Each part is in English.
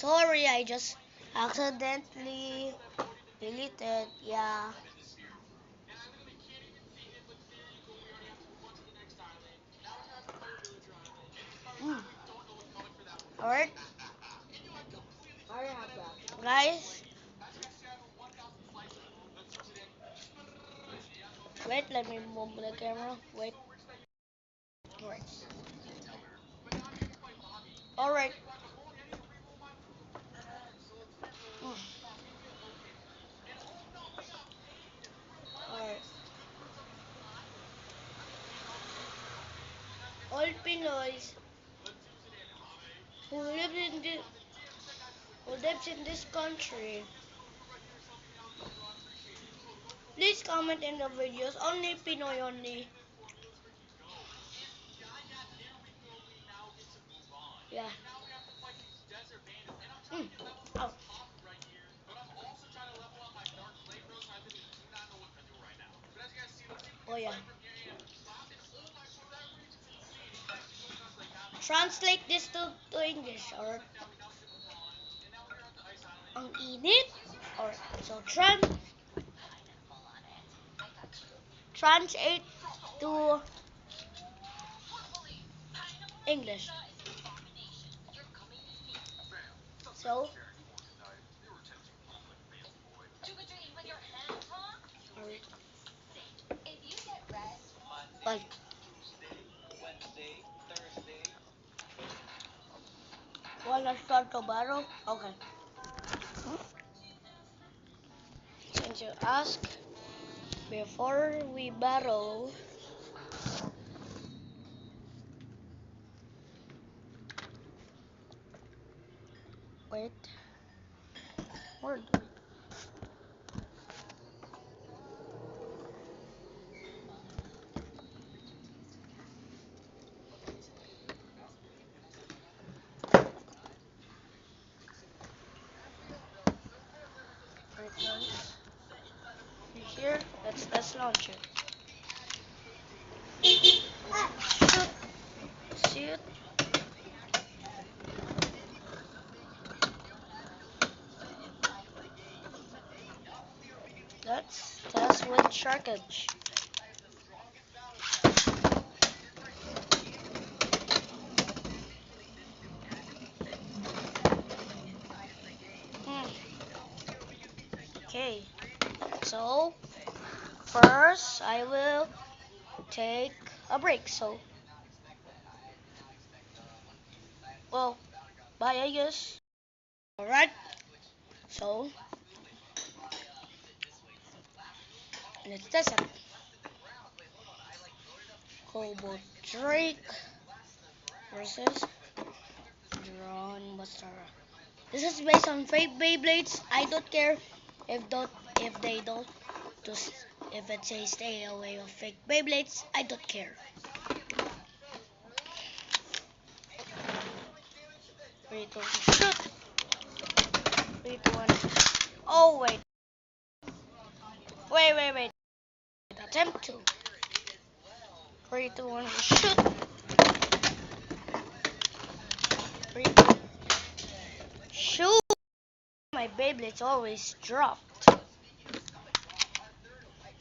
sorry, I just accidentally deleted. Yeah. Mm. Alright, guys. Wait, let me move the camera. Wait. Alright. Alright. Mm. Alright. All Pinoys who lives in this country, please comment in the videos. Only Pinoy only. Yeah. Mm. Oh. Oh yeah. Translate this to English or ang init or so translate to English. So like wanna start to battle? Okay. Since you ask before we battle, wait. Where do wait, guys? Here, let's launch it. Shoot, shoot. Let's test with shrinkage. Hmm. Okay. So first, I will take a break. So, well, bye, I guess. Alright. So let's test it. Kobo Drake versus Drawn Buster. This is based on fake Beyblades. I don't care if they don't just if it says stay away of fake Beyblades. I don't care. 3, 2, shoot. 3, 2, 1. Oh wait. Attempt to. 3, 2, 1. Shoot. 3, 2. Shoot. My Beyblades always dropped.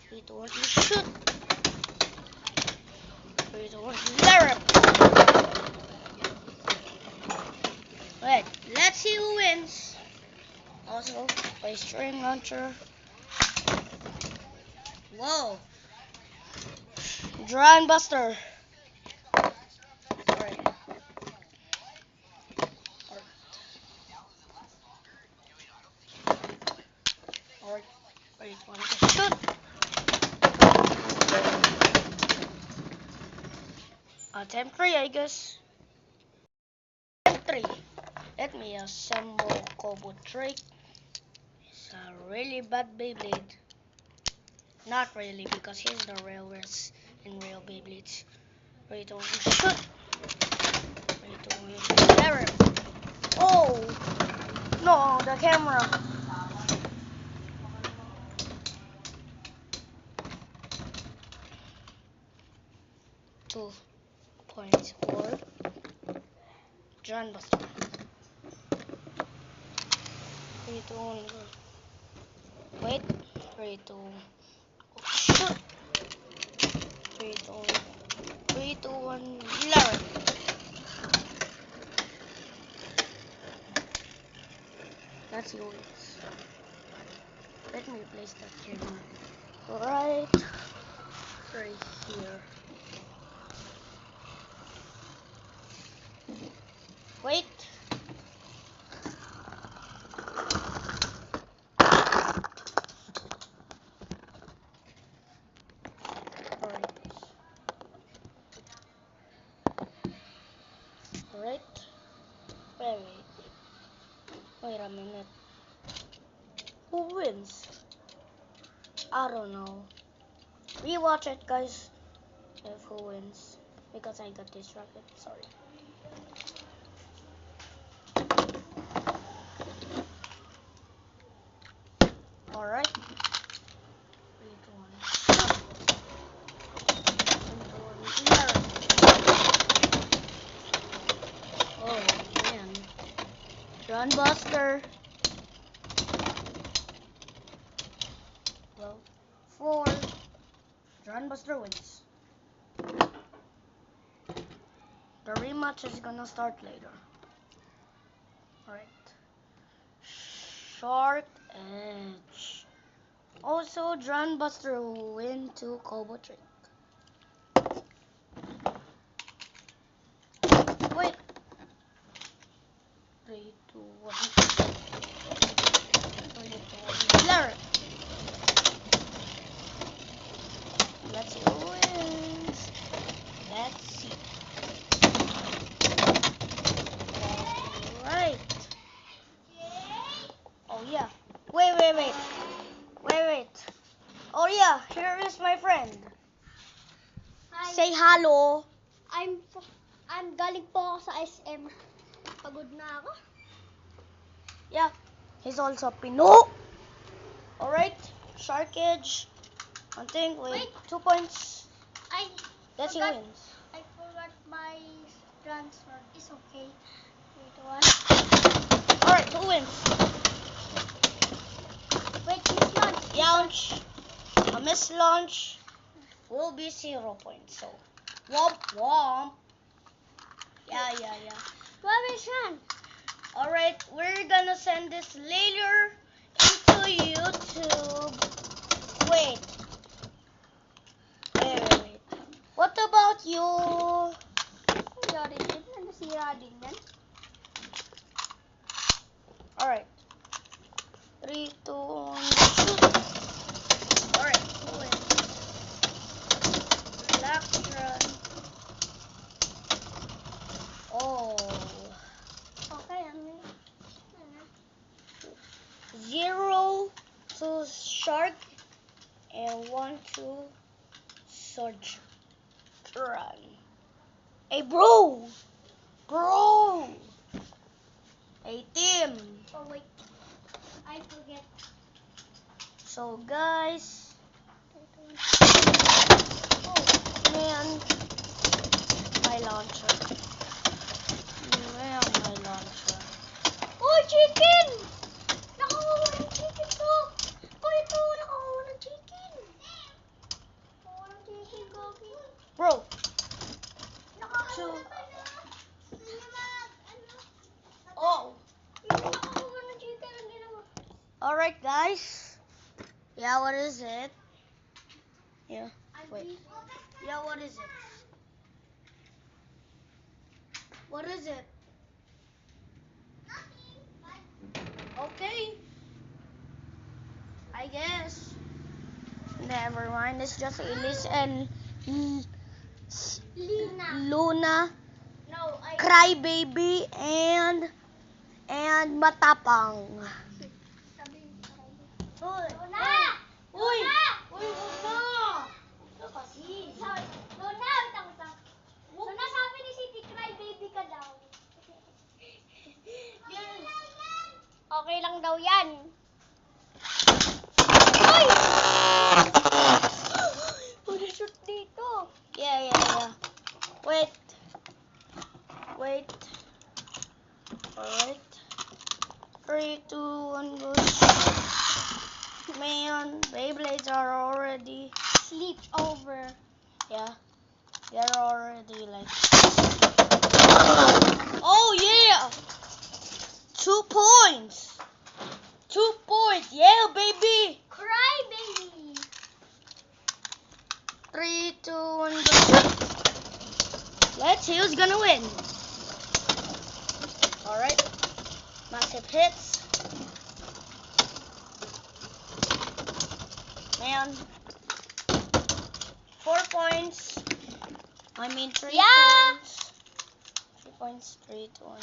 3, 2, 1. Shoot. 3, 2, 1. Let Wait, let's see who wins. Also, by string launcher. Whoa. Drawn Buster. Alright. Alright. Wait, one to shoot. Attempt 3, I guess. Attempt 3. Let me assemble Kobo Drake. It's a really bad Beyblade. Not really, because he's the rarest in real Beyblades. Wait, one to shoot. Wait, one to never. Oh! No, the camera. 2.4. Drawn Buster. 3, 2, 1, go. Wait. 3, 2, shoot. 3, 2, 1. 3, 2, 1, Larry. That's yours. Let me place that camera right here. Wait. Alright. Wait a minute. Who wins? I don't know. Rewatch it, guys. If who wins, because I got distracted. Sorry. All right. 3, 2, 1. 3, 2, 1. Oh man. Run, Buster. Well, 4. Run, Buster wins. The rematch is gonna start later. Alright. Shark Edge. Also, Run, Buster will win to Combo Trick. Wait. 3, 2, 1. 3, 2, 1. Larry. Let's see who wins. Let's see. Alright. Oh yeah. Wait. Oh yeah, here is my friend. Hi. Say hello. I'm galing po ako sa SM. Pagod na ako. Yeah, he's also Pino. Alright, Shark Edge. I think with Wait. 2 points. I That's he forgot. wins. I forgot my transfer. It's okay. Wait, what? Alright, who wins? Wait, it's not. Launch. A miss launch will be 0 points. So, womp. Yeah. What is that? Alright, we're gonna send this later into YouTube. Wait. What about you? Yari din. Nasira din yan. Alright. 3, 2, 1, shoot. Alright, who wins? Relax, run. Oh. Okay, 0 to Shark and 1 to Surge. Run. Hey, bro! Hey, team! Oh, wait. I forget. So, guys. Oh, man. My launcher. Oh, chicken! Nakakuha ng chicken ko! Oh, ito! Nakakuha ng chicken! Nakakuha ng chicken, Gogi. Bro, Nakakuha Two. tayo. oh. Nakakuha ng chicken ang ginawa. Alright, guys. Yeah, what is it? Yeah. Wait. Yeah, what is it? What is it? Okay. I guess. Never mind. It's just Elise and Lina. Luna, No, Crybaby, and Matapang. sabihin ko. Uy! Luna! Uy! Luna! Uy, huwag na! Ito kasi. Luna, wait lang. Luna, sabi ni City, cry baby ka daw. Yan. Okay lang daw yan. Uy! Pag-shoot dito. Yeah. Wait. Alright. 3, 2, 1, go. Man, Beyblades are already. Sleep over. Yeah. They're already like. Oh, yeah! 2 points! 2 points! Yeah, baby! Cry, baby. 3, 2, 1, go. Let's see who's gonna win. Alright. Massive hits. Man. 4 points. I mean 3 Yeah. points. 3 points. 3, 2, 1.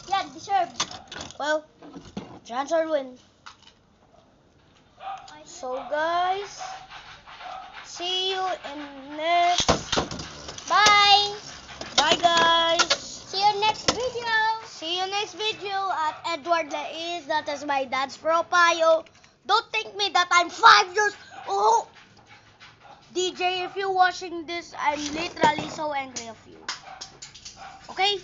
Yeah, deserved. Well, Transfer win. So guys, see you in next. Bye. Bye guys. See you next video. See you next video at Edward Laiz. That is my dad's profile. Don't think me that I'm 5 years old. DJ, if you're watching this, I'm literally so angry of you. Okay?